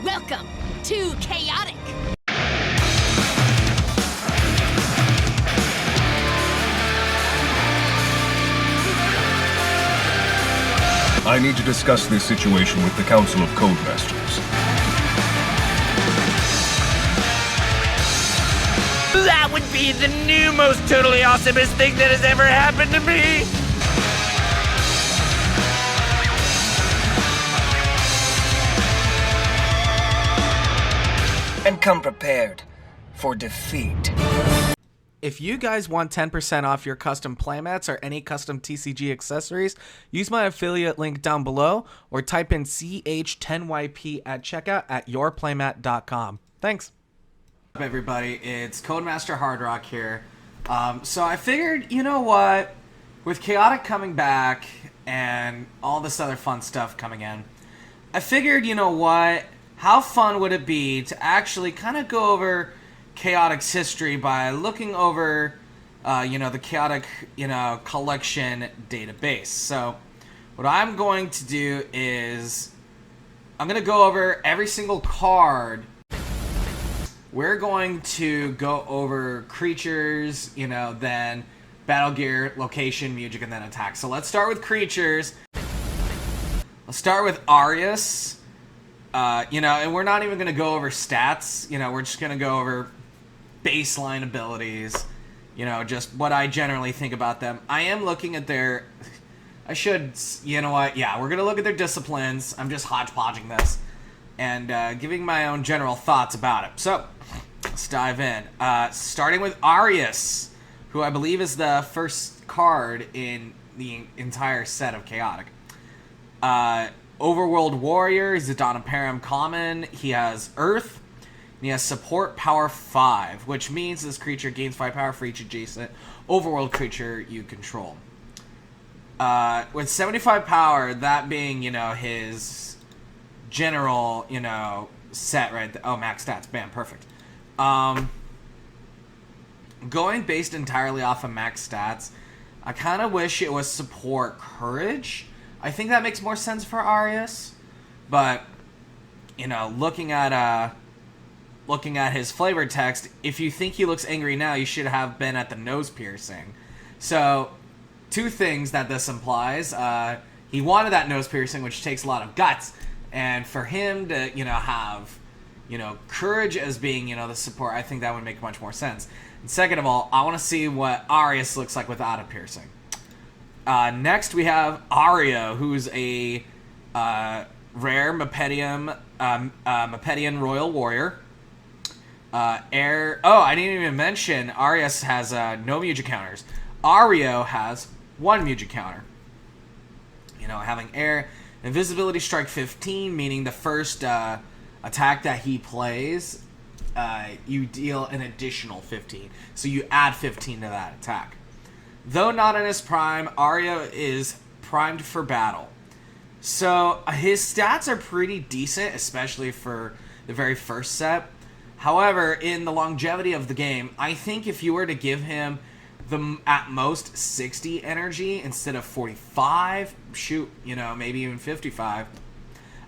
Welcome to Chaotic. I need to discuss this situation with the Council of Codemasters. That would be the new most totally awesomest thing that has ever happened to me! And come prepared for defeat. If you guys want 10% off your custom playmats or any custom TCG accessories, use my affiliate link down below or type in CH10YP at checkout at yourplaymat.com. Thanks. What's up, everybody? It's Codemaster Hard Rock here. So I figured, you know what? With Chaotic coming back and all this other fun stuff coming in, I figured, you know what? How fun would it be to actually kind of go over Chaotic's history by looking over, the Chaotic, collection database. So what I'm going to do is I'm going to go over every single card. We're going to go over creatures, then battle gear, location, music, and then attack. So let's start with creatures. Let's start with Arius. And we're not even going to go over stats. We're just going to go over baseline abilities, just what I generally think about them. I am looking at their, we're going to look at their disciplines. I'm just hodgepodging this and giving my own general thoughts about it. So, let's dive in. Starting with Arius, who I believe is the first card in the entire set of Chaotic. Overworld Warrior, he's a Dawn of PERIM common. He has Earth. He has support power 5, which means this creature gains 5 power for each adjacent overworld creature you control. With 75 power, that being, his general, set right there. Oh, max stats. Bam, perfect. Going based entirely off of max stats, I kind of wish it was support courage. I think that makes more sense for Arius. But, looking at his flavor text, if you think he looks angry now, you should have been at the nose piercing. So, two things that this implies. He wanted that nose piercing, which takes a lot of guts. And for him to, have, courage as being, the support, I think that would make much more sense. And second of all, I want to see what Arius looks like without a piercing. Next, we have Aria, who's a rare Mepedian Royal Warrior. I didn't even mention Arius has no music counters. Ario has 1 music counter. Having air, invisibility strike 15, meaning the first attack that he plays, you deal an additional 15. So you add 15 to that attack. Though not in his prime, Ario is primed for battle. So his stats are pretty decent, especially for the very first set. However, in the longevity of the game, I think if you were to give him at most 60 energy instead of 45, maybe even 55,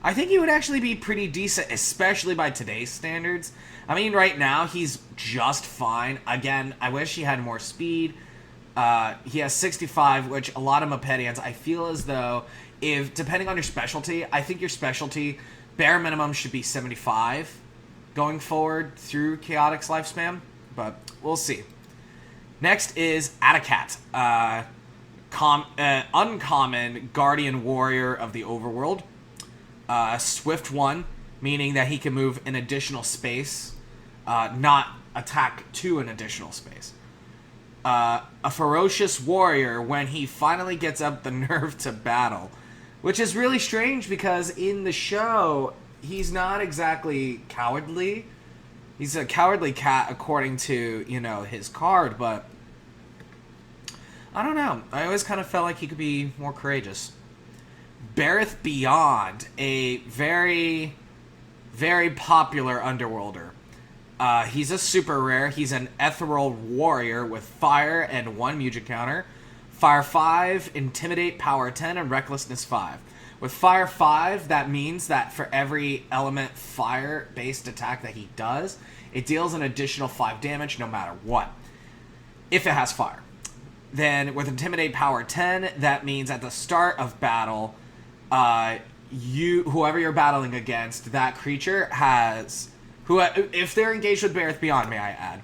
I think he would actually be pretty decent, especially by today's standards. I mean, right now, he's just fine. Again, I wish he had more speed. He has 65, which a lot of Mepedians, I feel as though, depending on your specialty, I think your specialty, bare minimum, should be 75 going forward through Chaotic's lifespan, but we'll see. Next is Atacat, uncommon Guardian Warrior of the Overworld. Swift 1, meaning that he can move an additional space, not attack to an additional space. A ferocious warrior when he finally gets up the nerve to battle, which is really strange because in the show, he's not exactly cowardly. He's a cowardly cat according to, his card, but I don't know. I always kind of felt like he could be more courageous. Bareth Beyond, a very, very popular Underworlder. He's a super rare. He's an ethereal warrior with fire and 1 music counter. Fire 5, Intimidate, Power 10, and Recklessness 5. With Fire 5, that means that for every element fire-based attack that he does, it deals an additional 5 damage no matter what, if it has fire. Then with Intimidate Power 10, that means at the start of battle, whoever you're battling against, that creature has, if they're engaged with Bareth Beyond, may I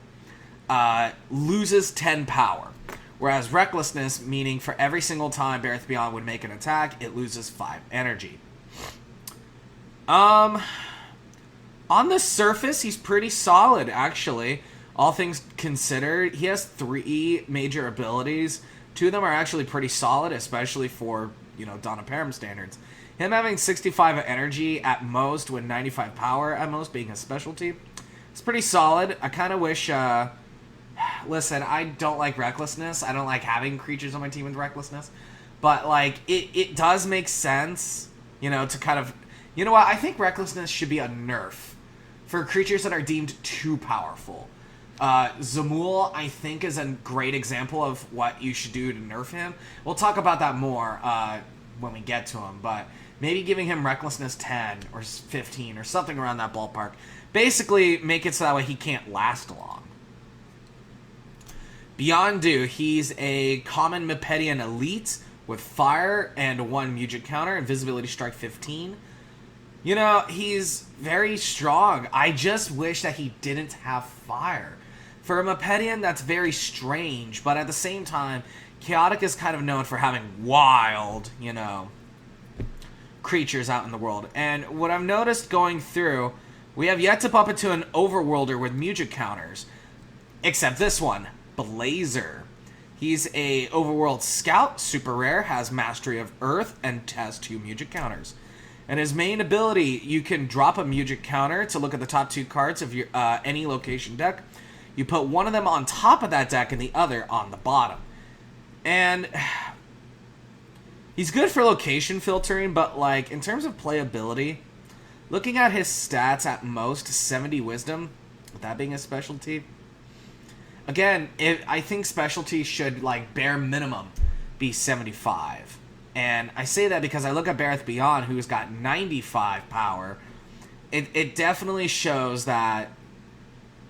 add, loses 10 power. Whereas Recklessness, meaning for every single time Bareth Beyond would make an attack, it loses 5 energy. On the surface, he's pretty solid, actually. All things considered, he has 3 major abilities. 2 of them are actually pretty solid, especially for, Dawn of PERIM standards. Him having 65 energy at most with 95 power at most being his specialty, it's pretty solid. I kind of wish... Listen, I don't like Recklessness. I don't like having creatures on my team with Recklessness. But, it does make sense, to kind of... You know what? I think Recklessness should be a nerf for creatures that are deemed too powerful. Zamul, I think, is a great example of what you should do to nerf him. We'll talk about that more when we get to him. But maybe giving him Recklessness 10 or 15 or something around that ballpark. Basically, make it so that way he can't last long. Beyondu, he's a common Mepedian elite with fire and 1 Mujik counter, invisibility strike 15. He's very strong. I just wish that he didn't have fire. For a Mepedian, that's very strange, but at the same time, Chaotic is kind of known for having wild, creatures out in the world. And what I've noticed going through, we have yet to pop into an Overworlder with Mujik counters, except this one. Blazer. He's a overworld scout, super rare, has mastery of earth, and has 2 Mujik counters. And his main ability, you can drop a Mujik counter to look at the top 2 cards of your any location deck. You put one of them on top of that deck and the other on the bottom. And he's good for location filtering, but in terms of playability, looking at his stats at most 70 wisdom, with that being his specialty. Again, I think specialty should, bare minimum, be 75. And I say that because I look at Bareth Beyond, who's got 95 power. It definitely shows that,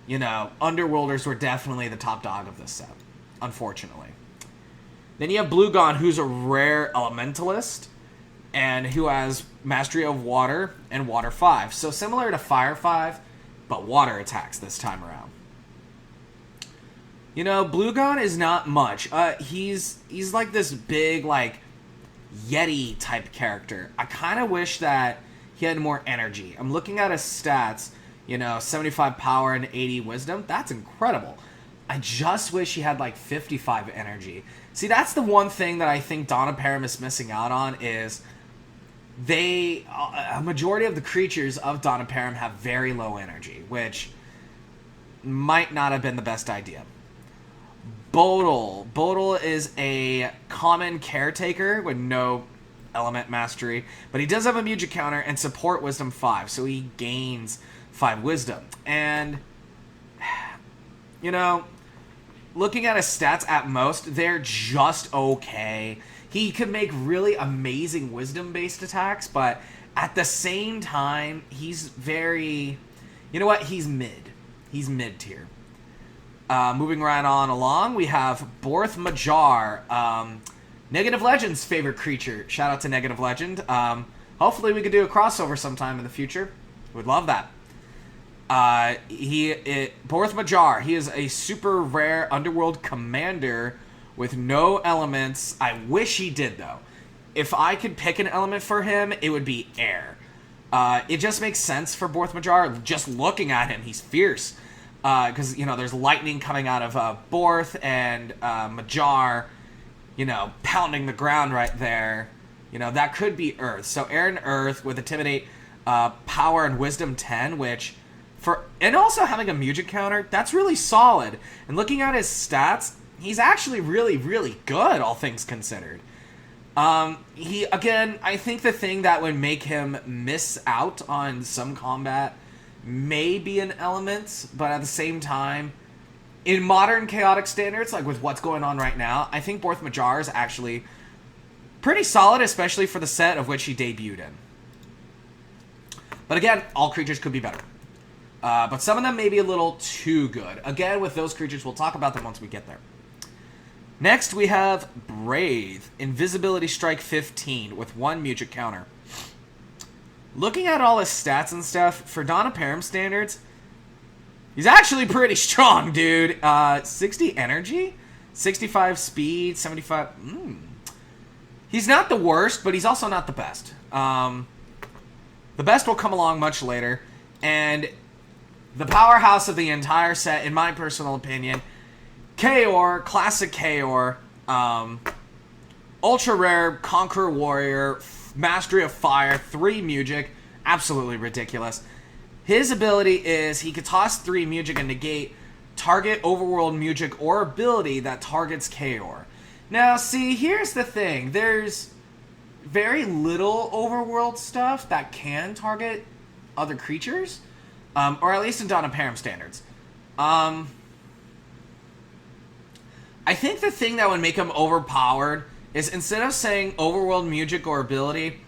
Underworlders were definitely the top dog of this set, unfortunately. Then you have Bluegon, who's a rare elementalist, and who has Mastery of Water and Water 5. So similar to Fire 5, but water attacks this time around. Bluegon is not much. He's like this big, Yeti type character. I kind of wish that he had more energy. I'm looking at his stats, 75 power and 80 wisdom. That's incredible. I just wish he had 55 energy. See, that's the one thing that I think Dawn of PERIM is missing out on is a majority of the creatures of Dawn of PERIM have very low energy, which might not have been the best idea. Bodil. Bodil is a common caretaker with no element mastery, but he does have a Mujik counter and support wisdom 5, so he gains 5 wisdom. And, looking at his stats at most, they're just okay. He could make really amazing wisdom-based attacks, but at the same time, he's very... He's mid. He's mid-tier. Moving right on along, we have Borth Majar, Negative Legend's favorite creature. Shout out to Negative Legend. Hopefully we could do a crossover sometime in the future. Would love that. Borth Majar, he is a super rare underworld commander with no elements. I wish he did, though. If I could pick an element for him, it would be air. It just makes sense for Borth Majar. Just looking at him, he's fierce. Because, there's lightning coming out of Borth and Majar, pounding the ground right there. That could be Earth. So air and Earth with Intimidate, Power, and Wisdom 10, and also having a Mujik counter, that's really solid. And looking at his stats, he's actually really, really good, all things considered. I think the thing that would make him miss out on some combat may be an element, but at the same time, in modern chaotic standards, with what's going on right now, I think Borth Majar is actually Pretty solid, especially for the set of which he debuted in. But again, all creatures could be better. But some of them may be a little too good. Again, with those creatures, we'll talk about them once we get there. Next, we have Brave. Invisibility Strike 15 with 1 Mugic counter. Looking at all his stats and stuff, for Dawn of PERIM standards, he's actually pretty strong, dude. 60 energy, 65 speed, 75... He's not the worst, but he's also not the best. The best will come along much later. And the powerhouse of the entire set, in my personal opinion, Kaor, classic Kaor, ultra rare, Conqueror Warrior, Mastery of Fire, 3 Mugic, absolutely ridiculous. His ability is he could toss 3 Mugic and negate target overworld Mugic or ability that targets Kaor. Now, see, here's the thing. There's very little overworld stuff that can target other creatures, or at least in Dawn of PERIM standards. I think the thing that would make him overpowered is instead of saying overworld Mugic or ability,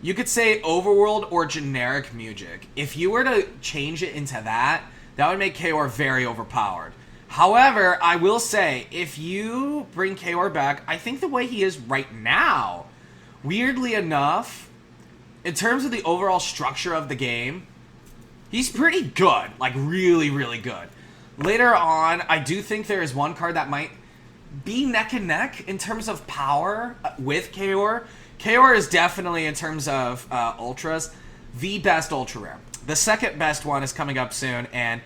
you could say overworld or generic Mugic. If you were to change it into that, that would make Kaor very overpowered. However, I will say, if you bring Kaor back, I think the way he is right now, weirdly enough, in terms of the overall structure of the game, he's pretty good. Like, really, really good. Later on, I do think there is one card that might be neck and neck in terms of power with Kaor. Kaor is definitely, in terms of ultras, the best ultra rare. The second best one is coming up soon, and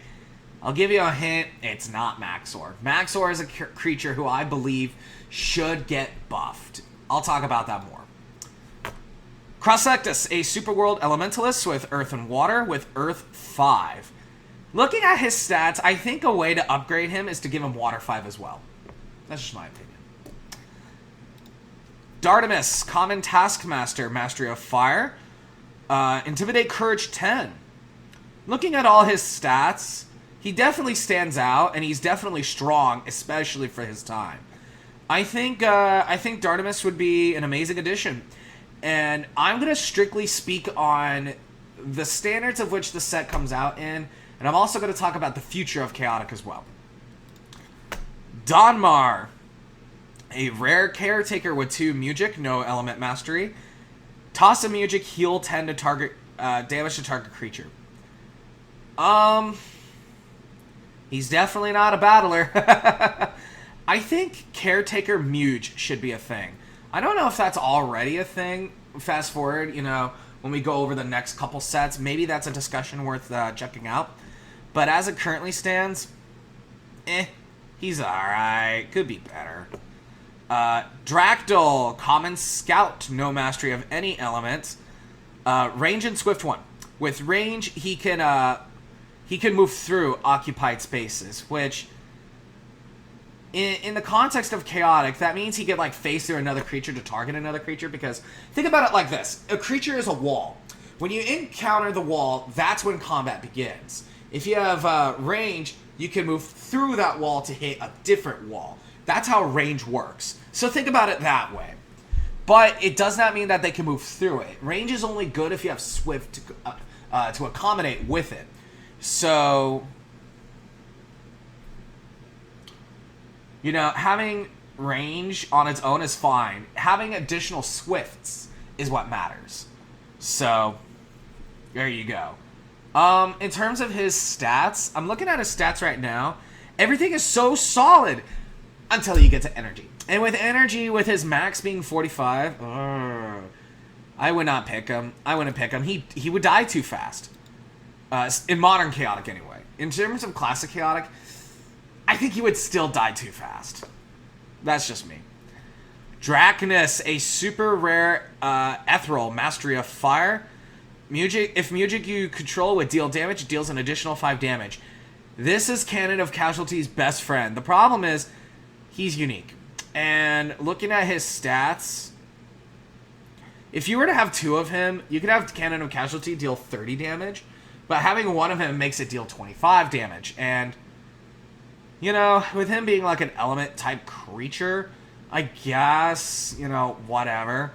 I'll give you a hint, it's not Maxor. Maxor is a creature who I believe should get buffed. I'll talk about that more. Crossectus, a Superworld Elementalist with Earth and Water with Earth 5. Looking at his stats, I think a way to upgrade him is to give him Water 5 as well. That's just my opinion. Dardamus, Common Taskmaster, Mastery of Fire. Intimidate Courage 10. Looking at all his stats, he definitely stands out, and he's definitely strong, especially for his time. I think Dardamus would be an amazing addition. And I'm going to strictly speak on the standards of which the set comes out in, and I'm also going to talk about the future of Chaotic as well. Donmar, a rare caretaker with 2 Mugic, no element mastery. Toss a Mugic, heal 10 to target damage to target creature. He's definitely not a battler. I think Caretaker Muge should be a thing. I don't know if that's already a thing. Fast forward, you know, when we go over the next couple sets, maybe that's a discussion worth checking out. But as it currently stands, he's alright. Could be better. Drakdol, Common Scout, no mastery of any element. Range and Swift 1. With range, he can move through occupied spaces, which in the context of Chaotic, that means he could like face through another creature to target another creature, because think about it like this. A creature is a wall. When you encounter the wall, that's when combat begins. If you have range, you can move through that wall to hit a different wall. That's how range works. So think about it that way. But it does not mean that they can move through it. Range is only good if you have Swift to accommodate with it. So, you know, having range on its own is fine. Having additional Swifts is what matters. So, there you go. In terms of his stats, I'm looking at his stats right now. Everything is so solid until you get to energy. And with energy, with his max being 45, I would not pick him. I wouldn't pick him. He would die too fast. In modern Chaotic, anyway. In terms of classic Chaotic, I think he would still die too fast. That's just me. Draconus, a super rare ethereal mastery of fire. If Mugic you control would deal damage, it deals an additional 5 damage. This is Canon of Casualty's best friend. The problem is, he's unique. And looking at his stats, if you were to have 2 of him, you could have Canon of Casualty deal 30 damage, but having 1 of him makes it deal 25 damage. And, you know, with him being like an element type creature, I guess, you know, whatever.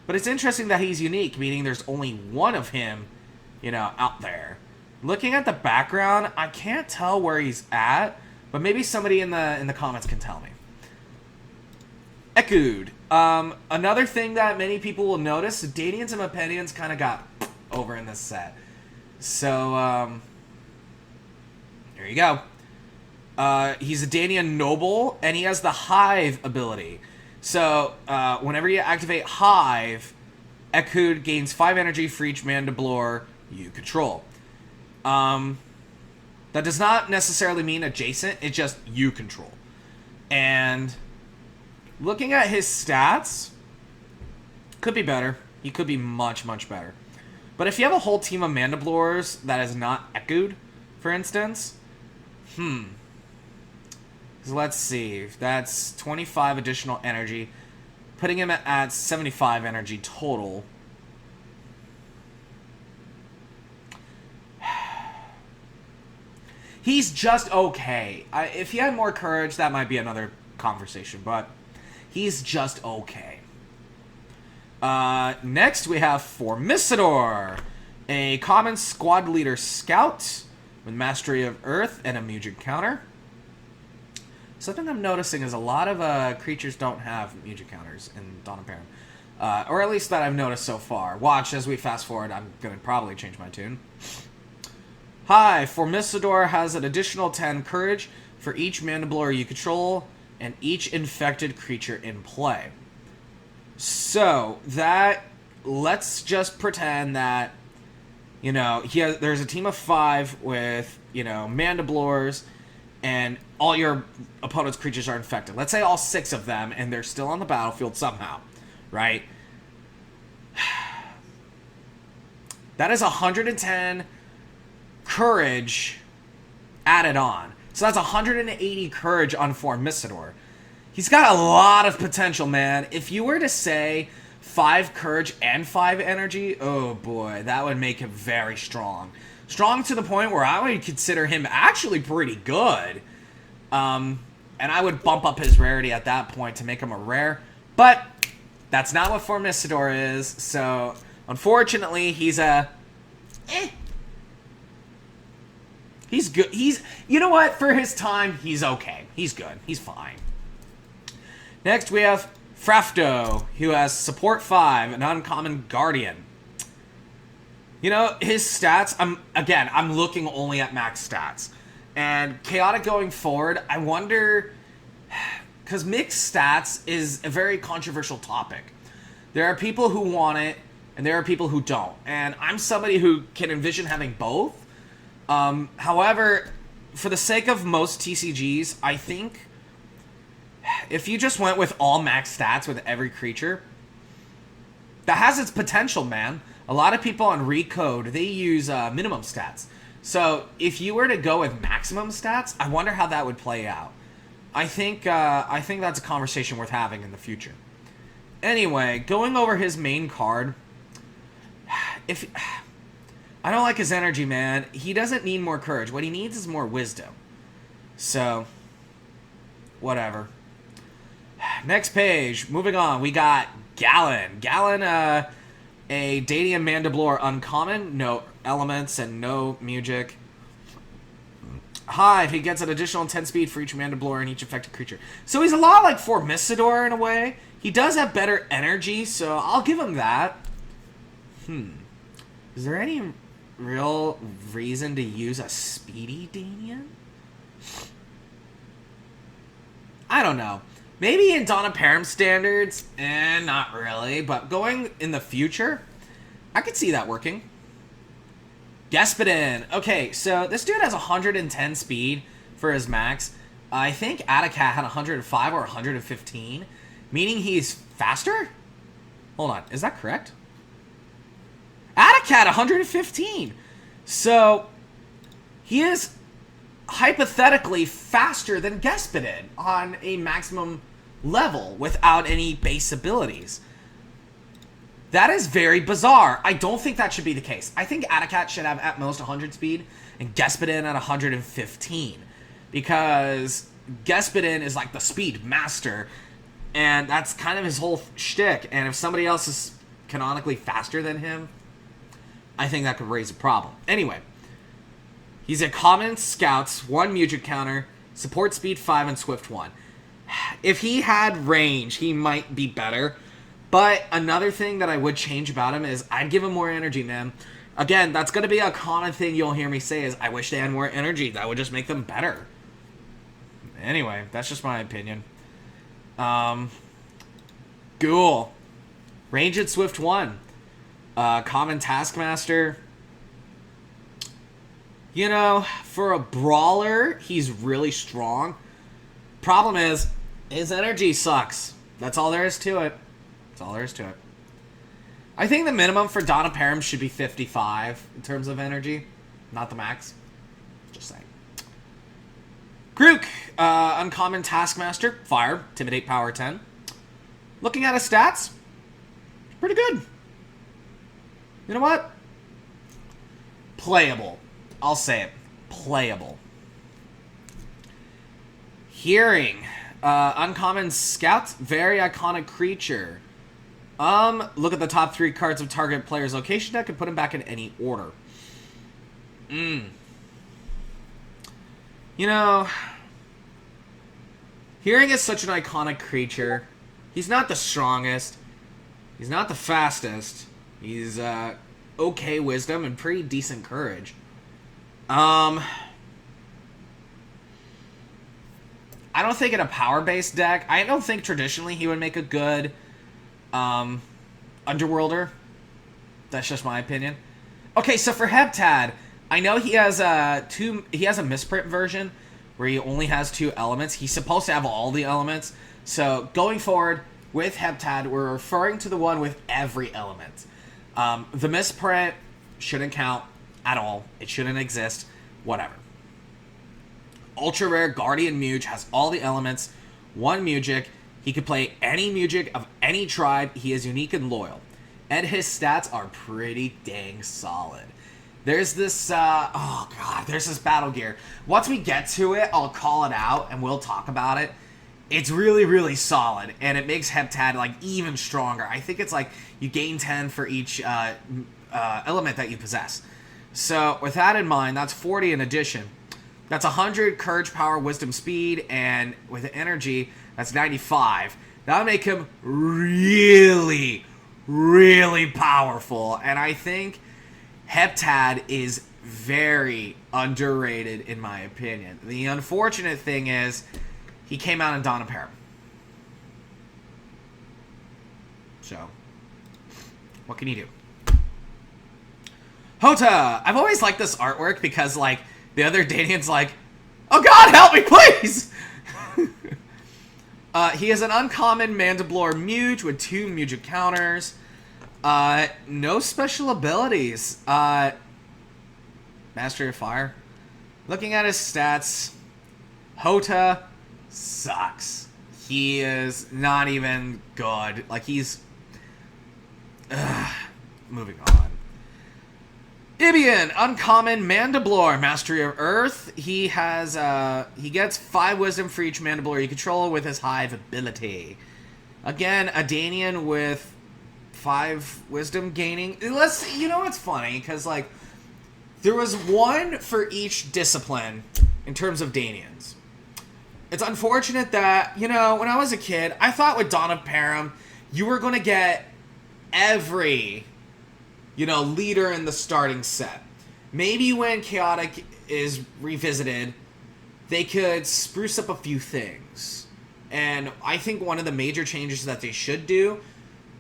But it's interesting that he's unique, meaning there's only one of him, you know, out there. Looking at the background, I can't tell where he's at, but maybe somebody in the comments can tell me. Echoed. Another thing that many people will notice, Danians and Mepedians kind of got over in this set. So, here you go. He's a Danian noble, and he has the Hive ability. So, whenever you activate Hive, Echoed gains 5 energy for each Mandiblor you control. That does not necessarily mean adjacent, it's just you control. And looking at his stats, could be better. He could be much, much better. But if you have a whole team of Mandiblors that is not Echoed, for instance, let's see. That's 25 additional energy, putting him at 75 energy total. He's just okay. If he had more courage, that might be another conversation, but he's just okay. Next, we have Formicidor, a common squad leader scout with mastery of Earth and a Mujik counter. Something I'm noticing is a lot of creatures don't have Mujik counters in Dawn of PERIM. Or at least that I've noticed so far. Watch, as we fast forward, I'm going to probably change my tune. Hi, Formicidor has an additional 10 courage for each Mandiblor you control and each infected creature in play. So, let's just pretend that, you know, there's a team of 5 with, you know, Mandiblors, and all your opponent's creatures are infected. Let's say all 6 of them, and they're still on the battlefield somehow, right? That is 110 courage added on. So that's 180 courage on Formicidor. He's got a lot of potential, man. If you were to say 5 courage and 5 energy, oh boy, that would make him very strong. Strong to the point where I would consider him actually pretty good. And I would bump up his rarity at that point to make him a rare. But that's not what Formicidor is. So, unfortunately, he's a... He's good. You know what? For his time, he's okay. He's good. He's fine. Next, we have Frafto, who has support 5, an uncommon guardian. You know, his stats, I'm looking only at max stats. And chaotic going forward, I wonder, because mixed stats is a very controversial topic. There are people who want it, and there are people who don't. And I'm somebody who can envision having both. However, for the sake of most TCGs, I think if you just went with all max stats with every creature, that has its potential, man. A lot of people on Recode, they use minimum stats. So if you were to go with maximum stats, I wonder how that would play out. I think that's a conversation worth having in the future. Anyway, going over his main card, I don't like his energy, man. He doesn't need more courage. What he needs is more wisdom. So, whatever. Next page. Moving on. We got Gallon. Gallon, a Danian Mandiblor uncommon. No elements and no Mujik. Hive. He gets an additional 10 speed for each Mandiblor and each affected creature. So he's a lot like Formicidor in a way. He does have better energy, so I'll give him that. Is there any real reason to use a speedy Danian? I don't know. Maybe in Dawn of PERIM standards, not really. But going in the future, I could see that working. Gespadin. Okay, so this dude has 110 speed for his max. I think Atacat had 105 or 115, meaning he's faster? Hold on, is that correct? Atacat 115. So he is hypothetically faster than Gespadin on a maximum level without any base abilities. That is very bizarre. I don't think that should be the case. I think Atacat should have at most 100 speed and Gespadin at 115. Because Gespadin is like the speed master And that's kind of his whole shtick. And if somebody else is canonically faster than him, I think that could raise a problem. Anyway, he's a common scouts, 1 Mujik counter, support speed 5, and swift 1. If he had range, he might be better. But another thing that I would change about him is I'd give him more energy, man. Again, that's going to be a common thing you'll hear me say is I wish they had more energy. That would just make them better. Anyway, that's just my opinion. Ghoul. Ranged Swift 1. Common Taskmaster. You know, for a brawler, he's really strong. Problem is, his energy sucks. That's all there is to it. That's all there is to it. I think the minimum for Donna PERIM should be 55 in terms of energy. Not the max. Just saying. Grook, Uncommon Taskmaster, Fire, Intimidate Power 10. Looking at his stats, pretty good. You know what? Playable. I'll say it. Playable. Hearing, Uncommon Scout, very iconic creature. Look at the top 3 cards of target player's location deck and put them back in any order. You know, Hearing is such an iconic creature. He's not the strongest. He's not the fastest. He's, okay wisdom and pretty decent courage. I don't think in a power-based deck, I don't think traditionally he would make a good Underworlder. That's just my opinion. Okay, so for Heptad, I know he has a misprint version where he only has 2 elements. He's supposed to have all the elements. So going forward with Heptad, we're referring to the one with every element. The misprint shouldn't count at all. It shouldn't exist. Whatever. Ultra rare Guardian Muge has all the elements. 1 Mujik. He can play any Mujik of any tribe. He is unique and loyal. And his stats are pretty dang solid. There's this, there's this battle gear. Once we get to it, I'll call it out and we'll talk about it. It's really, really solid, and it makes Heptad, like, even stronger. I think it's like you gain 10 for each element that you possess. So, with that in mind, that's 40 in addition. That's 100 courage, power, wisdom, speed, and with energy, that's 95. That'll make him really, really powerful. And I think Heptad is very underrated in my opinion. The unfortunate thing is he came out in Donna PERIM. So, what can you do? Hota! I've always liked this artwork because, like, the other Danian's like, oh god, help me, please! He is an uncommon Mandiblore Muge with 2 Muge counters. No special abilities. Mastery of Fire. Looking at his stats, Hota sucks. He is not even good. Like, he's... moving on. Ibian, uncommon Mandiblore, Mastery of Earth. He has, he gets 5 wisdom for each Mandiblore you control with his Hive ability. Again, a Danian with 5 wisdom gaining. You know what's funny? Because, like, there was 1 for each discipline in terms of Danians. It's unfortunate that, you know, when I was a kid, I thought with Dawn of PERIM, you were going to get every, you know, leader in the starting set. Maybe when Chaotic is revisited, they could spruce up a few things. And I think one of the major changes that they should do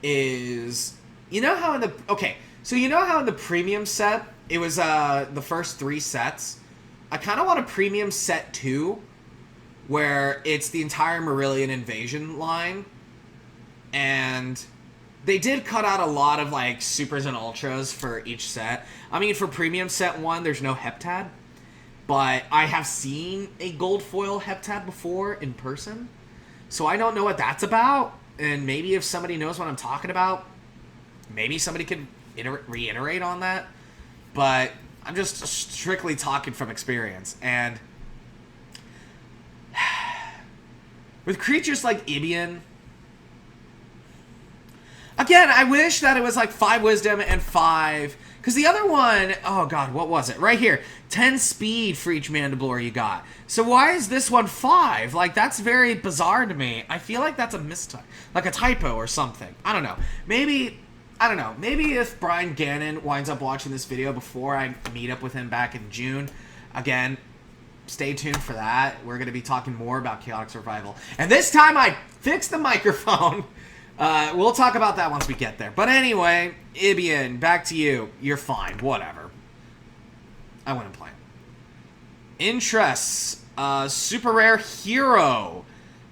is, you know how in the, okay, so you know how in the premium set, it was the first 3 sets? I kind of want a premium set 2, where it's the entire Marillion Invasion line, and they did cut out a lot of, like, supers and ultras for each set. I mean, for premium set 1, there's no Heptad, but I have seen a gold foil Heptad before in person, so I don't know what that's about, and maybe if somebody knows what I'm talking about, maybe somebody could reiterate on that, but I'm just strictly talking from experience, and with creatures like Ibian, Again, I wish that it was like 5 wisdom and 5... Because the other one... Oh, God, what was it? Right here. 10 speed for each Mandalore you got. So why is this one 5? Like, that's very bizarre to me. I feel like that's a mistype. Like a typo or something. I don't know. Maybe... I don't know. Maybe if Brian Gannon winds up watching this video before I meet up with him back in June, again, stay tuned for that. We're going to be talking more about Chaotic Survival. And this time I fixed the microphone. We'll talk about that once we get there. But anyway, Ibian, back to you. You're fine. Whatever. I wouldn't play. Interests. Super rare hero.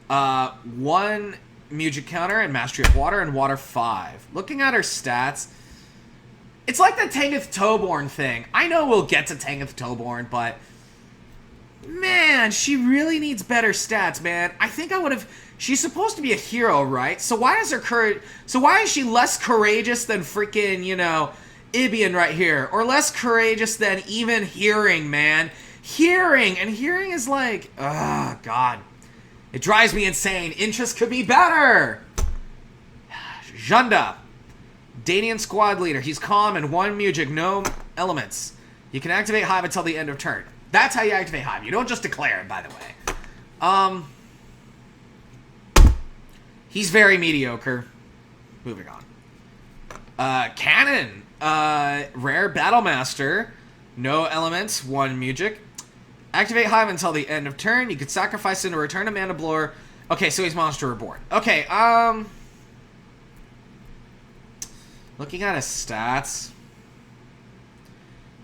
1... Music counter and Mastery of Water and Water 5. Looking at her stats, it's like the Tanith Toborn thing. I know we'll get to Tanith Toborn, but man, she really needs better stats, man. I think I would have... She's supposed to be a hero, right? So why is her courage... So why is she less courageous than freaking, you know, Ibian right here? Or less courageous than even Hearing, man? Hearing! And Hearing is like... Oh, God. It drives me insane. Interest could be better. Junda. Danian squad leader. He's calm and 1 music, no elements. You can activate Hive until the end of turn. That's how you activate Hive. You don't just declare it, by the way. He's very mediocre. Moving on. Cannon. Rare Battlemaster. No elements, 1 music. Activate Hive until the end of turn. You can sacrifice it to return a Mandalore. Okay, so he's Monster Reborn. Okay, looking at his stats.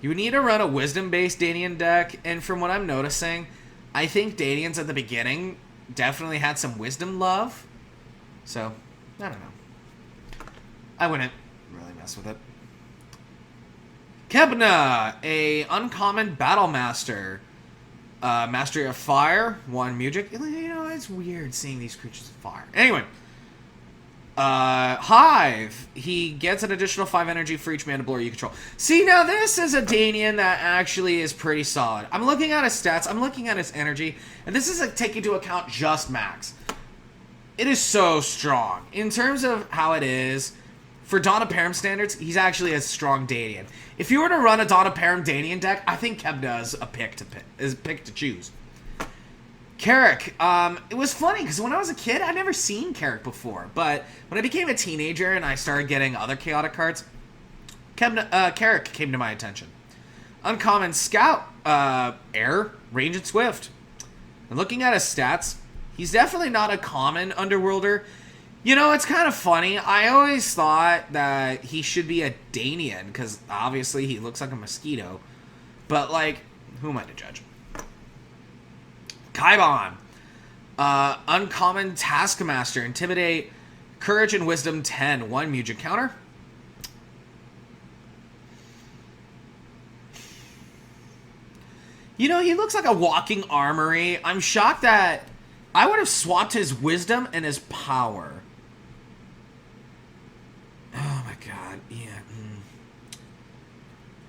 You would need to run a Wisdom-based Danian deck, and from what I'm noticing, I think Danians at the beginning definitely had some Wisdom love. So, I don't know. I wouldn't really mess with it. Kebna, a uncommon Battlemaster. Mastery of Fire, 1 music. You know, it's weird seeing these creatures of fire. Anyway. Hive. He gets an additional 5 energy for each Mandalore you control. See, now this is a Danian that actually is pretty solid. I'm looking at his stats. I'm looking at his energy. And this is like taking into account just max. It is so strong. In terms of how it is, for Dawn of PERIM standards, he's actually a strong Danian. If you were to run a Dawn of PERIM Danian deck, I think Kebna is a pick to choose. Carrick, it was funny because when I was a kid, I'd never seen Carrick before. But when I became a teenager and I started getting other chaotic cards, Carrick came to my attention. Uncommon Scout, Air, Range, and Swift. And looking at his stats, he's definitely not a common Underworlder. You know, it's kind of funny. I always thought that he should be a Danian, because obviously he looks like a mosquito. But, like, who am I to judge? Kaibon. Uncommon Taskmaster. Intimidate. Courage and Wisdom 10. 1 music counter. You know, he looks like a walking armory. I'm shocked that I would have swapped his Wisdom and his Power. Oh my god, yeah.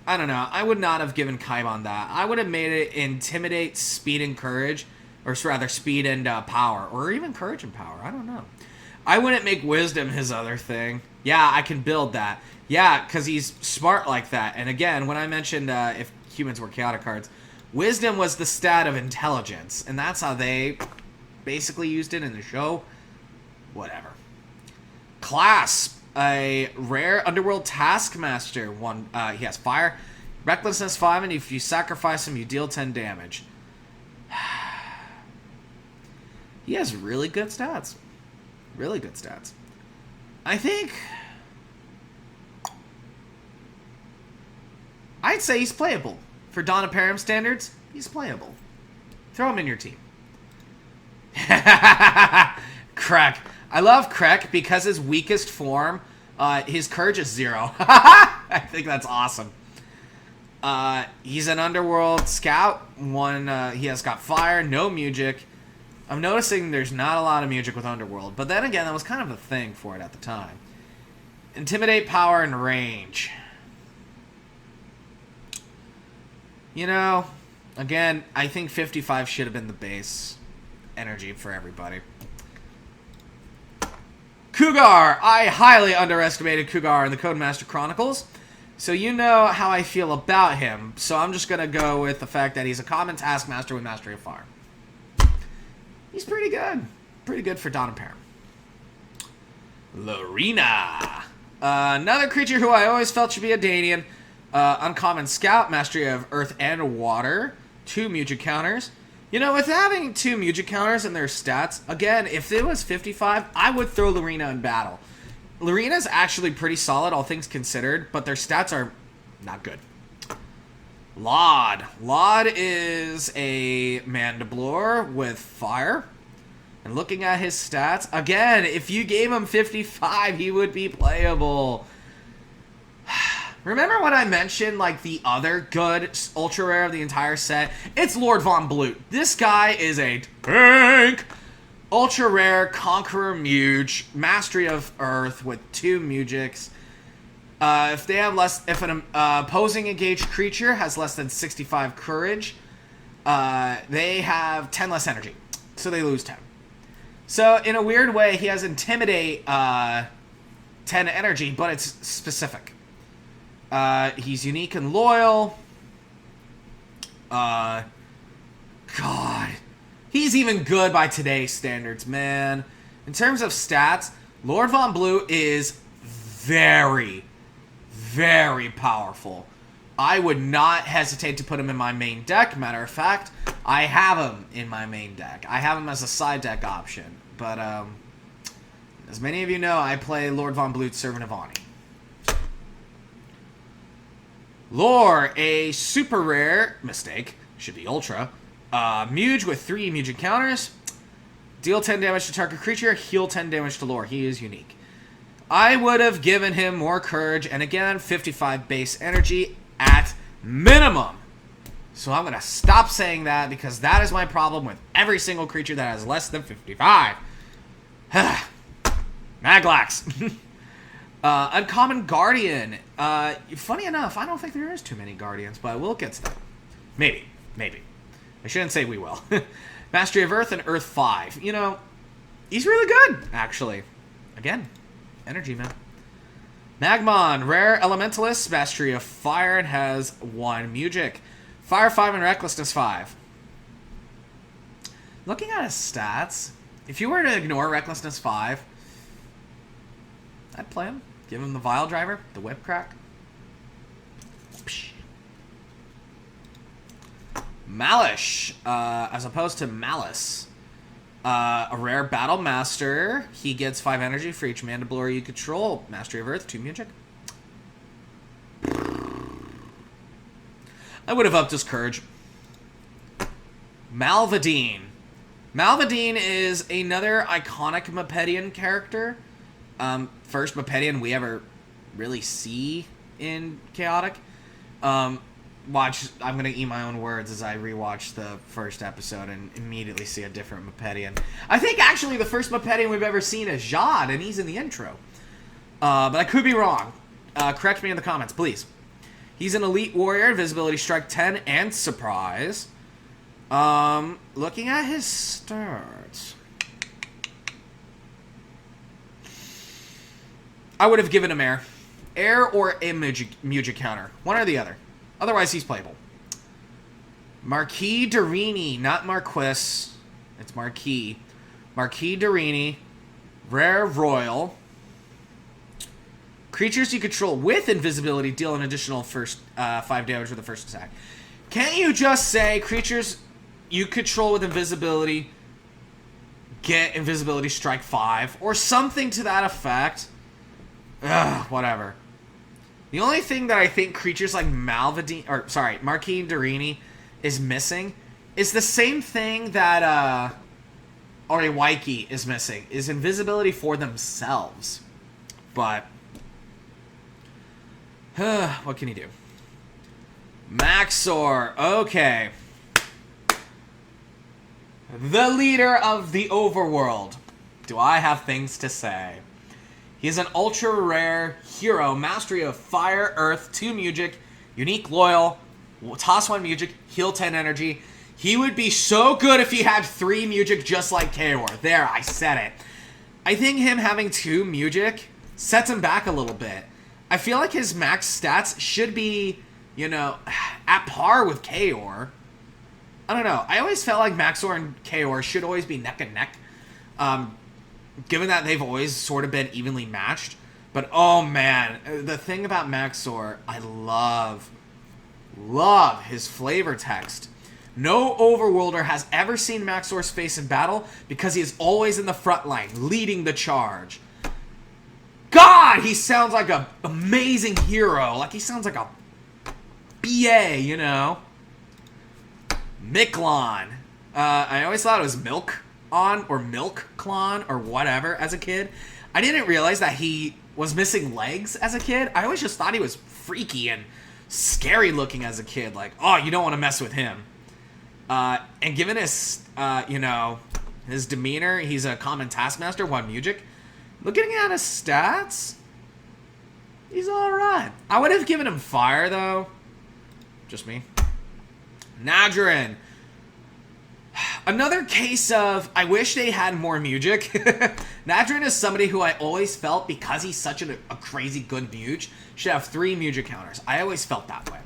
I don't know. I would not have given Kaibon that. I would have made it Intimidate, Speed, and Courage. Or rather, Speed and Power. Or even Courage and Power. I don't know. I wouldn't make Wisdom his other thing. Yeah, I can build that. Yeah, because he's smart like that. And again, when I mentioned if humans were chaotic cards, Wisdom was the stat of intelligence. And that's how they basically used it in the show. Whatever. Clasp. A rare Underworld Taskmaster. He has Fire, Recklessness 5, and if you sacrifice him, you deal 10 damage. He has really good stats. Really good stats. I think... I'd say he's playable. For Dawn of PERIM standards, he's playable. Throw him in your team. Crack. I love Krek because his weakest form, his courage is 0. I think that's awesome. He's an Underworld Scout. He has got Fire, no music. I'm noticing there's not a lot of music with Underworld, but then again, that was kind of a thing for it at the time. Intimidate, Power, and Range. You know, again, I think 55 should have been the base energy for everybody. Cougar. I highly underestimated Cougar in the Codemaster Chronicles. So you know how I feel about him. So I'm just going to go with the fact that he's a common Taskmaster with Mastery of Fire. He's pretty good. Pretty good for Dawn of PERIM. Lorena. Another creature who I always felt should be a Danian. Uncommon Scout, Mastery of Earth and Water. 2 Mujic counters. You know, with having 2 Mujic counters and their stats, again, if it was 55, I would throw Lorena in battle. Lorena's actually pretty solid, all things considered, but their stats are not good. Laud. Laud is a Mandiblor with fire. And looking at his stats, again, if you gave him 55, he would be playable. Remember when I mentioned, like, the other good ultra rare of the entire set? It's Lord Von Blute. This guy is a tank. Ultra rare Conqueror Muge, Mastery of Earth with 2 Mujics. If they have less, if an opposing engaged creature has less than 65 courage, they have 10 less energy, so they lose 10. So in a weird way, he has Intimidate 10 energy, but it's specific. He's unique and loyal. God. He's even good by today's standards, man. In terms of stats, Lord Von Blue is very, very powerful. I would not hesitate to put him in my main deck. Matter of fact, I have him in my main deck. I have him as a side deck option. But, as many of you know, I play Lord Von Blute's Servant of Ani. Lore, a super rare, mistake, should be ultra, Muge with 3 Muge counters, deal 10 damage to target creature, heal 10 damage to Lore. He is unique. I would have given him more courage, and again, 55 base energy at minimum. So I'm going to stop saying that, because that is my problem with every single creature that has less than 55. Maglax. Uncommon Guardian. Funny enough, I don't think there is too many Guardians, but we'll get to that. Maybe. I shouldn't say we will. Mastery of Earth and Earth 5. You know, he's really good, actually. Again, energy, man. Magmon, rare Elementalist, Mastery of Fire, and has 1 Mujic. Fire 5 and Recklessness 5. Looking at his stats, if you were to ignore Recklessness 5, I'd play him. Give him the Vile Driver, the Whip Crack. Malish, as opposed to Malice. A rare Battle Master. He gets 5 energy for each Mandiblor you control. Mastery of Earth, 2 Mujic. I would have upped his courage. Malvadine. Malvadine is another iconic Mapedian character. First Mapedian we ever really see in Chaotic. I'm gonna eat my own words as I rewatch the first episode and immediately see a different Mapedian. I think actually the first Mapedian we've ever seen is Jad, and he's in the intro. But I could be wrong. Correct me in the comments, please. He's an elite warrior, invisibility strike 10 and surprise. Looking at his stats, I would have given him air or a Mujic counter, one or the other. Otherwise, he's playable. Marquis Darini, not Marquis. It's Marquis. Marquis Darini, rare royal. Creatures you control with invisibility deal an additional 5 damage with the first attack. Can't you just say creatures you control with invisibility get invisibility strike 5 or something to that effect? Ugh, whatever. The only thing that I think creatures like Marquis Darini is missing is the same thing that Oriwaiki is missing, is invisibility for themselves. But what can you do? Maxor, okay. The leader of the overworld. Do I have things to say? He is an ultra rare hero, Mastery of Fire, Earth, 2 Mujic, unique loyal, toss 1 Mujic, heal 10 energy. He would be so good if he had 3 Mujic just like Kaor. There, I said it. I think him having 2 Music sets him back a little bit. I feel like his max stats should be, you know, at par with Kaor. I don't know. I always felt like Maxor and Kaor should always be neck and neck. Given that they've always sort of been evenly matched. But, oh man, the thing about Maxor, I love his flavor text. No Overworlder has ever seen Maxor's face in battle because he is always in the front line, leading the charge. God, he sounds like an amazing hero. Like, he sounds like a BA, you know? Miklon. I always thought it was Milk-on or Milk-clon or whatever as a kid. I didn't realize that he was missing legs as a kid. I always just thought he was freaky and scary looking as a kid. Like, oh, you don't want to mess with him. And given his, you know, his demeanor, he's a common taskmaster, 1 Music. Looking at his stats, he's alright. I would have given him fire, though. Just me. Nadrin. Another case of, I wish they had more Music. Nadrin is somebody who I always felt, because he's such a crazy good Muge, should have 3 Music counters. I always felt that way.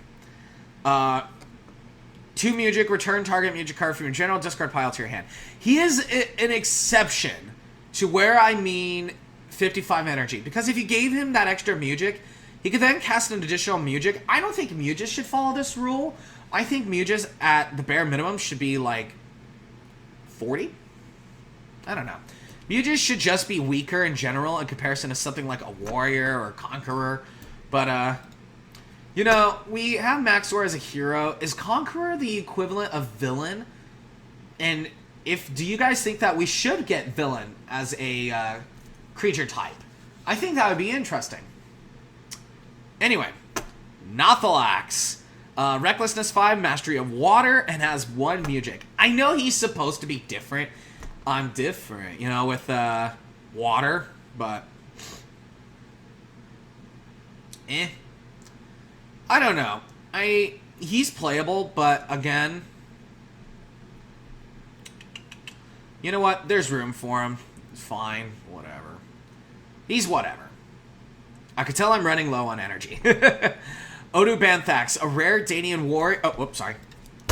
2 Music, return target Music card from your general discard pile to your hand. He is an exception to where I mean 55 energy. Because if you gave him that extra Music, he could then cast an additional Music. I don't think Muges should follow this rule. I think Muges at the bare minimum should be like 40? I don't know. Muges should just be weaker in general in comparison to something like a Warrior or Conqueror. But, you know, we have Maxor as a hero. Is Conqueror the equivalent of Villain? And do you guys think that we should get Villain as a creature type? I think that would be interesting. Anyway, Nothalax. Recklessness 5, Mastery of Water, and has 1 Music. I know he's supposed to be different. I'm different, you know, with water, but I don't know. He's playable, but again, you know what? There's room for him. It's fine, whatever. He's whatever. I could tell I'm running low on energy. Odu Banthax, a rare Danian warrior. Oh, whoops, sorry.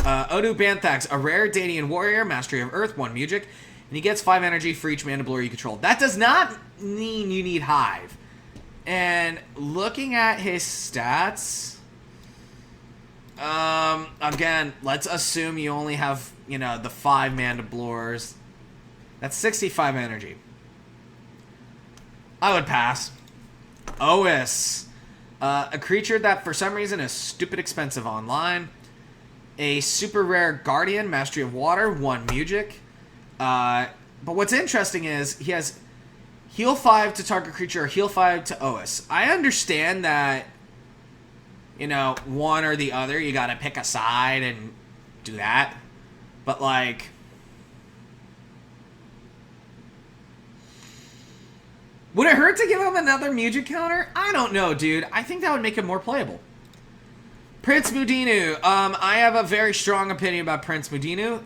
Odu Banthax, a rare Danian warrior, Mastery of Earth, 1 Music, and he gets 5 energy for each Mandibulor you control. That does not mean you need Hive. And looking at his stats, again, let's assume you only have, you know, the 5 Mandibulors. That's 65 energy. I would pass. Ois. A creature that for some reason is stupid expensive online. A super rare Guardian, Mastery of Water, 1 Music. But what's interesting is he has heal 5 to target creature or heal 5 to Ois. I understand that, you know, one or the other, you gotta pick a side and do that. But like, would it hurt to give him another Music counter? I don't know, dude. I think that would make him more playable. Prince Mudinu. I have a very strong opinion about Prince Mudinu.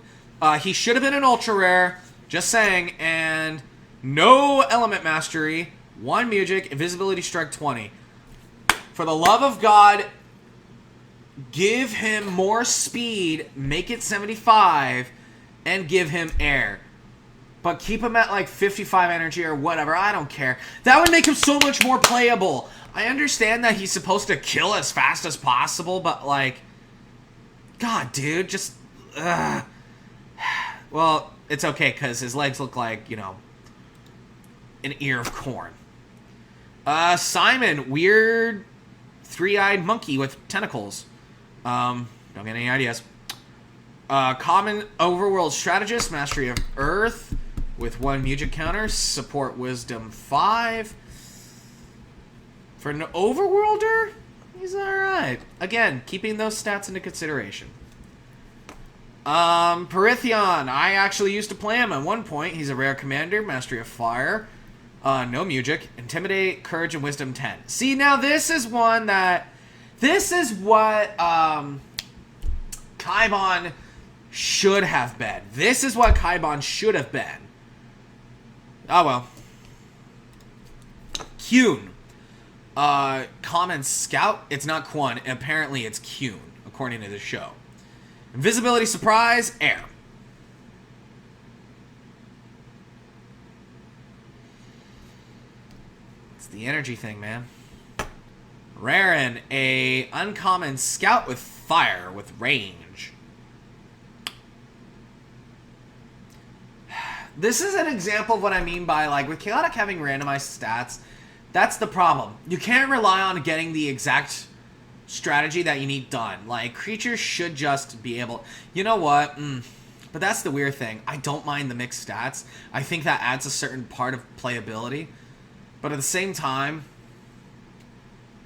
He should have been an ultra rare. Just saying. And no element mastery. 1 Music. Invisibility strike 20. For the love of God, give him more speed. Make it 75. And give him air. But keep him at like 55 energy or whatever. I don't care. That would make him so much more playable. I understand that he's supposed to kill as fast as possible, but like, God, dude, just, well, it's okay because his legs look like, you know, an ear of corn. Simon, weird 3-eyed monkey with tentacles. Don't get any ideas. Common overworld strategist, Mastery of Earth. With 1 Music counter, support Wisdom 5. For an Overworlder, he's alright. Again, keeping those stats into consideration. Perithion, I actually used to play him at one point. He's a rare commander, Mastery of Fire. No Music. Intimidate, Courage, and Wisdom 10. See, now this is one that... This is what Kaibon should have been. This is what Kaibon should have been. Oh well. Kyun. Common Scout. It's not Quan. Apparently it's Kyun, according to the show. Invisibility Surprise, Air. It's the energy thing, man. Raren, a uncommon Scout with fire, with range. This is an example of what I mean by, like, with Chaotic having randomized stats, that's the problem. You can't rely on getting the exact strategy that you need done. Like, creatures should just be able... You know what? But that's the weird thing. I don't mind the mixed stats. I think that adds a certain part of playability. But at the same time,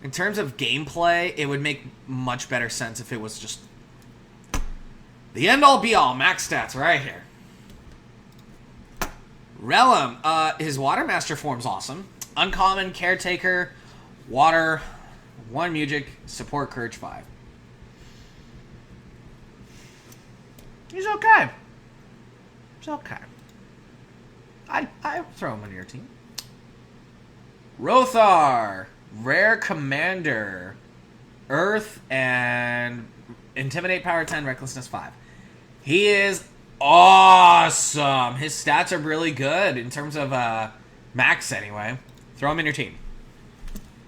in terms of gameplay, it would make much better sense if it was just the end-all be-all max stats right here. Relum, his Water Master form's awesome. Uncommon, Caretaker, Water, 1 Music, Support, Courage 5. He's okay. He's okay. I throw him on your team. Rothar, Rare Commander, Earth, and Intimidate Power 10, Recklessness 5. He is awesome. His stats are really good in terms of max anyway. Throw him in your team.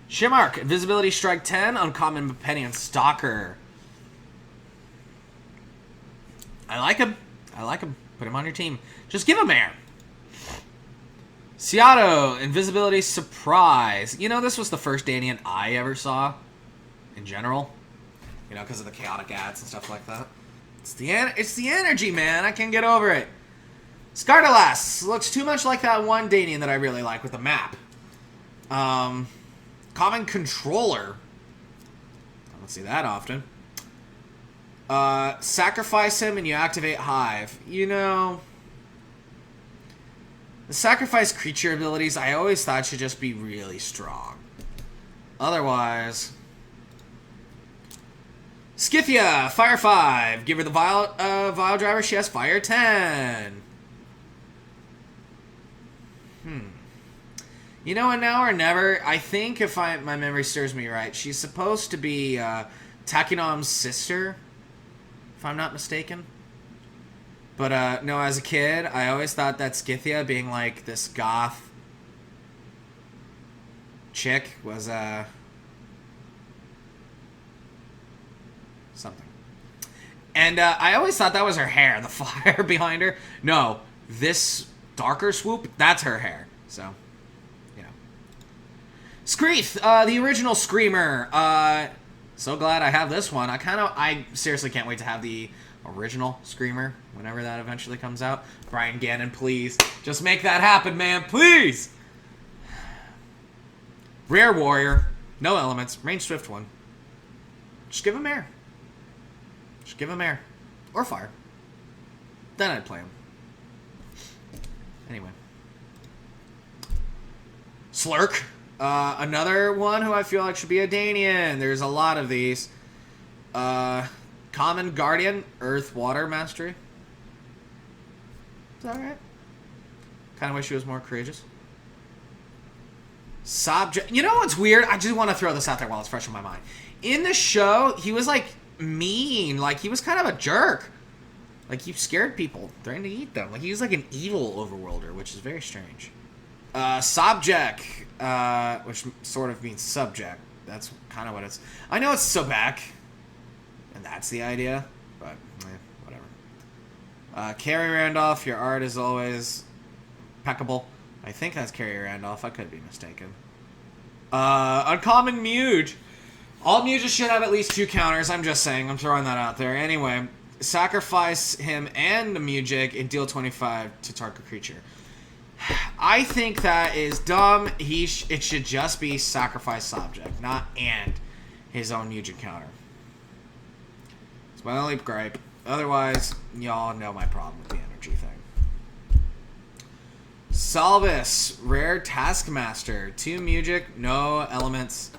Shimark, Invisibility Strike 10, Uncommon Penny and Stalker. I like him. I like him. Put him on your team. Just give him air. Seattle, Invisibility Surprise. You know, this was the first Danian I ever saw in general. You know, because of the chaotic ads and stuff like that. It's the energy, man. I can't get over it. Scardalas looks too much like that one Danian that I really like with the map. Common Controller. I don't see that often. Sacrifice him and you activate Hive. You know, the sacrifice creature abilities I always thought should just be really strong. Otherwise... Scythia, Fire 5. Give her the Vial Driver. She has Fire 10. You know what, now or never? I think if my memory serves me right, she's supposed to be Takinom's sister, if I'm not mistaken. But no, as a kid, I always thought that Scythia being like this goth chick was something. And I always thought that was her hair, the fire behind her. No, this darker swoop, that's her hair. So, you know. Screeth, the original Screamer. So glad I have this one. I seriously can't wait to have the original Screamer whenever that eventually comes out. Brian Gannon, please. Just make that happen, man. Please! Rare Warrior. No elements. Range Swift 1. Just give him air. Just give him air. Or fire. Then I'd play him. Anyway. Slurk. Another one who I feel like should be a Danian. There's a lot of these. Common Guardian. Earth Water Mastery. Is that alright? Kind of wish he was more courageous. Subject. You know what's weird? I just want to throw this out there while it's fresh in my mind. In the show, he was like mean. Like he was kind of a jerk. Like he scared people, threatened to eat them. Like he was like an evil overworlder, which is very strange. Subject, which sort of means subject. That's kind of what it's. I know it's Sobek, and that's the idea, but whatever. Carrie Randolph, your art is always impeccable. I think that's Carrie Randolph. I could be mistaken. Uncommon Muge. All Muges should have at least 2 counters. I'm just saying. I'm throwing that out there. Anyway, sacrifice him and the Mujic and deal 25 to target creature. I think that is dumb. It should just be sacrifice subject, not and his own Mujic counter. It's my only gripe. Otherwise, y'all know my problem with the energy thing. Salvis, rare Taskmaster, 2 Mujic, no elements.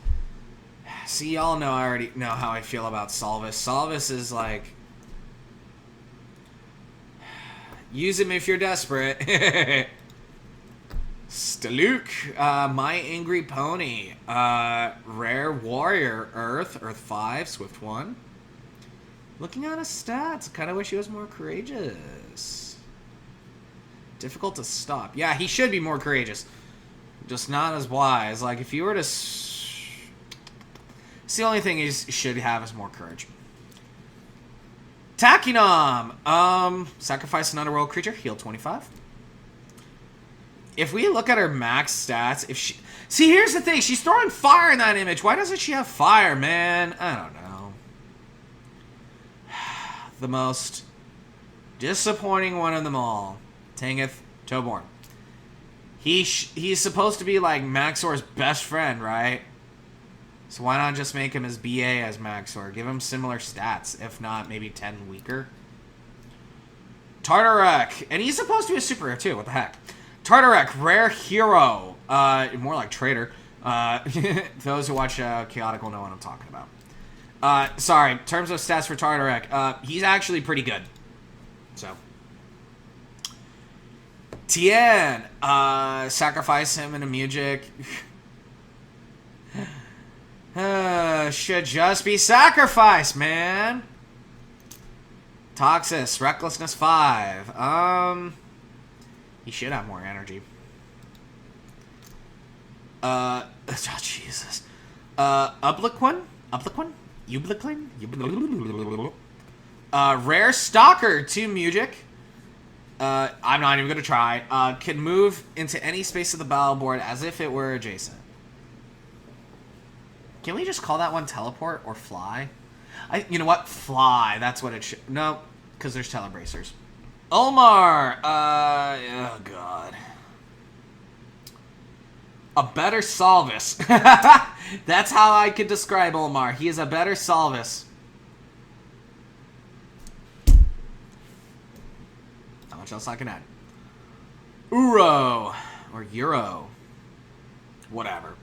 See, y'all know I already know how I feel about Salvis. Salvis is like, use him if you're desperate. Staluk, My Angry Pony, Rare Warrior, Earth 5, Swift 1. Looking at his stats, I kind of wish he was more courageous. Difficult to stop. Yeah, he should be more courageous. Just not as wise. Like, if you were to... It's the only thing he should have is more courage. Takinom! Sacrifice an underworld creature, heal 25. If we look at her max stats, if she... See, here's the thing. She's throwing fire in that image. Why doesn't she have fire, man? I don't know. The most disappointing one of them all. Tangeth Toborn. He's supposed to be like Maxor's best friend, right? So why not just make him as BA as Maxor? Give him similar stats, if not maybe 10 weaker. Tartarek. And he's supposed to be a super rare too. What the heck? Tartarek, rare hero. More like traitor. Those who watch Chaotic will know what I'm talking about. Sorry, in terms of stats for Tartarek, he's actually pretty good. So. Tien, sacrifice him in a Mujic. Should just be sacrificed, man. Toxis, Recklessness 5. He should have more energy. Oh, Jesus. Ubliquin? Ubliquin? Rare Stalker, 2 Mujic. I'm not even going to try. Can move into any space of the battlefield as if it were adjacent. Can we just call that one teleport or fly? You know what? Fly. That's what it should... No, because there's telebracers. Ulmar! Oh, God. A better Salvis. That's how I could describe Ulmar. He is a better Salvis. Not much else I can add. Uro. Or Euro. Whatever.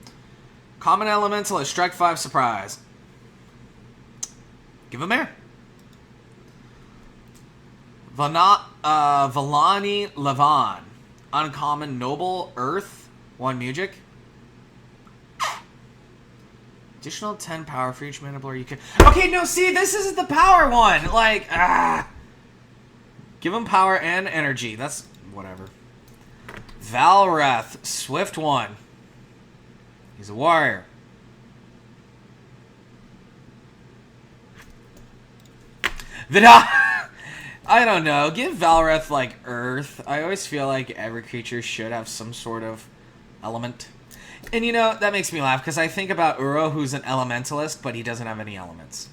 Common Elementalist. Strike 5 surprise. Give him air. Vallani Levan. Uncommon Noble Earth. 1 Mujic. Additional 10 power for each mana blower you can... Okay, no, see, this isn't the power one. Like, Give him power and energy. That's whatever. Valrath. Swift 1. He's a warrior. I don't know. Give Valrath, like, Earth. I always feel like every creature should have some sort of element. And, you know, that makes me laugh, because I think about Uro, who's an elementalist, but he doesn't have any elements.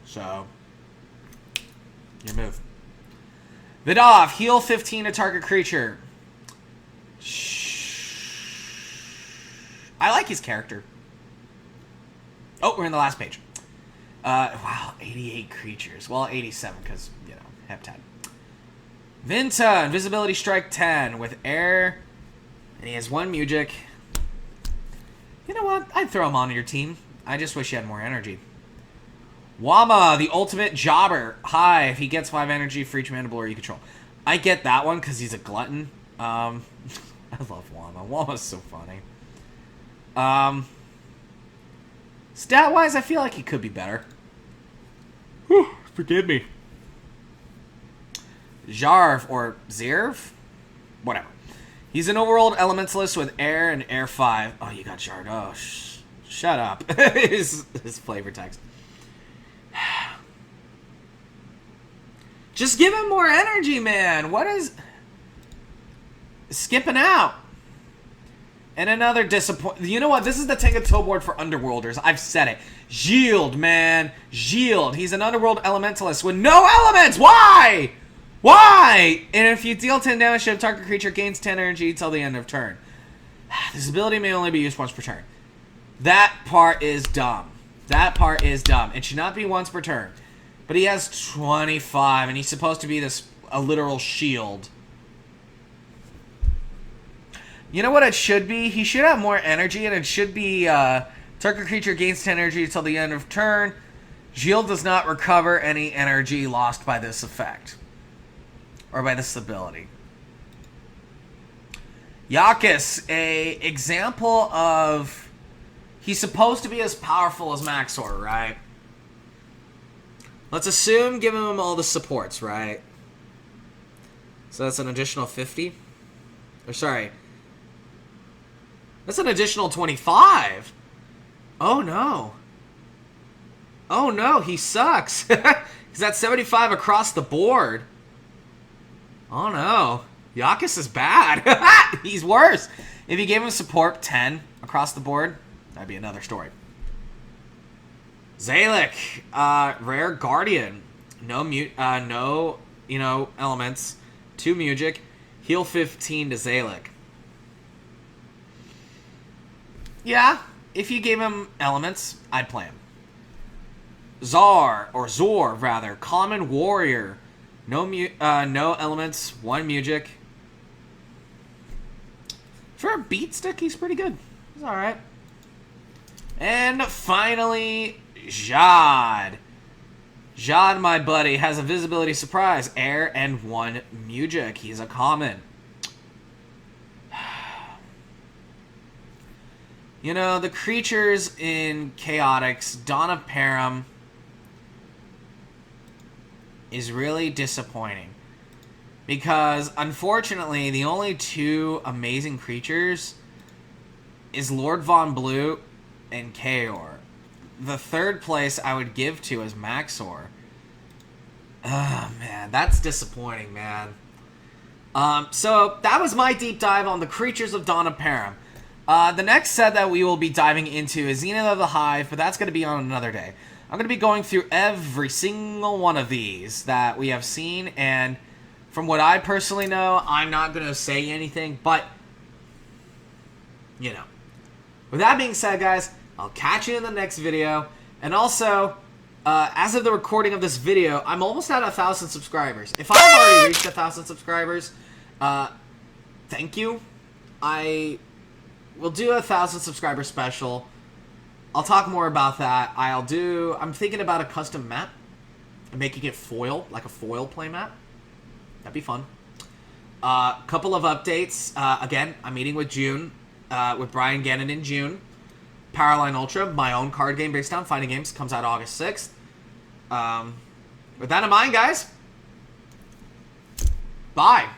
So, your move. Vidaf, heal 15 to target creature. I like his character. Oh, we're in the last page. Wow, 88 creatures. Well, 87, because, you know, heptad. Vinta, invisibility strike 10 with air. And he has 1 Mujic. You know what? I'd throw him onto your team. I just wish he had more energy. Wama, the ultimate jobber. Hi, if he gets 5 energy for each mana blower you control. I get that one because he's a glutton. I love Wama. Wama's so funny. Stat-wise, I feel like he could be better. Whew, forgive me. Jarv, or Zirv? Whatever. He's an overworld elementalist with air and air 5. Oh, you got Jard. Oh, shut up. his flavor text. Just give him more energy, man. What is... Skipping out. And another disappointment. You know what? This is the Tengato board for Underworlders. I've said it. Yield, man. Yield. He's an Underworld Elementalist with no elements. Why? Why? And if you deal 10 damage to a target creature, gains 10 energy till the end of turn. This ability may only be used once per turn. That part is dumb. That part is dumb. It should not be once per turn. But he has 25, and he's supposed to be a literal shield. You know what it should be? He should have more energy, and it should be target creature gains 10 energy until the end of turn. Shield does not recover any energy lost by this effect. Or by this ability. Yakis, a example of... He's supposed to be as powerful as Maxor, right? Let's assume giving him all the supports, right? So that's an additional 50. Or sorry. That's an additional 25. Oh no. Oh no, he sucks. He's at 75 across the board. Oh no. Yakis is bad. He's worse. If you gave him support 10 across the board, that'd be another story. Zalik, rare guardian. No, elements. 2 Mujic. Heal 15 to Zalik. Yeah, if you gave him elements, I'd play him. Zor, rather. Common warrior. No elements, 1 Mujic. For a beat stick, he's pretty good. He's alright. And finally, Jad. Jad, my buddy, has a visibility surprise. Air and 1 Mujic. He's a common. You know, the creatures in Chaotix, Dawn of PERIM, is really disappointing. Because, unfortunately, the only 2 amazing creatures is Lord Von Blue and Kaor. The third place I would give to is Maxor. Oh, man, that's disappointing, man. So, that was my deep dive on the creatures of Dawn of PERIM. The next set that we will be diving into is Zenith of the Hive, but that's going to be on another day. I'm going to be going through every single one of these that we have seen, and from what I personally know, I'm not going to say anything, but, you know. With that being said, guys, I'll catch you in the next video, and also, as of the recording of this video, I'm almost at 1,000 subscribers. If I've already reached 1,000 subscribers, thank you. We'll do a 1,000 subscriber special. I'll talk more about that. I'm thinking about a custom map and making it foil, like a foil play map. That'd be fun. Couple of updates. Again, I'm meeting with with Brian Gannon in June. Powerline Ultra, my own card game based on fighting games, comes out August 6th. With that in mind, guys, bye.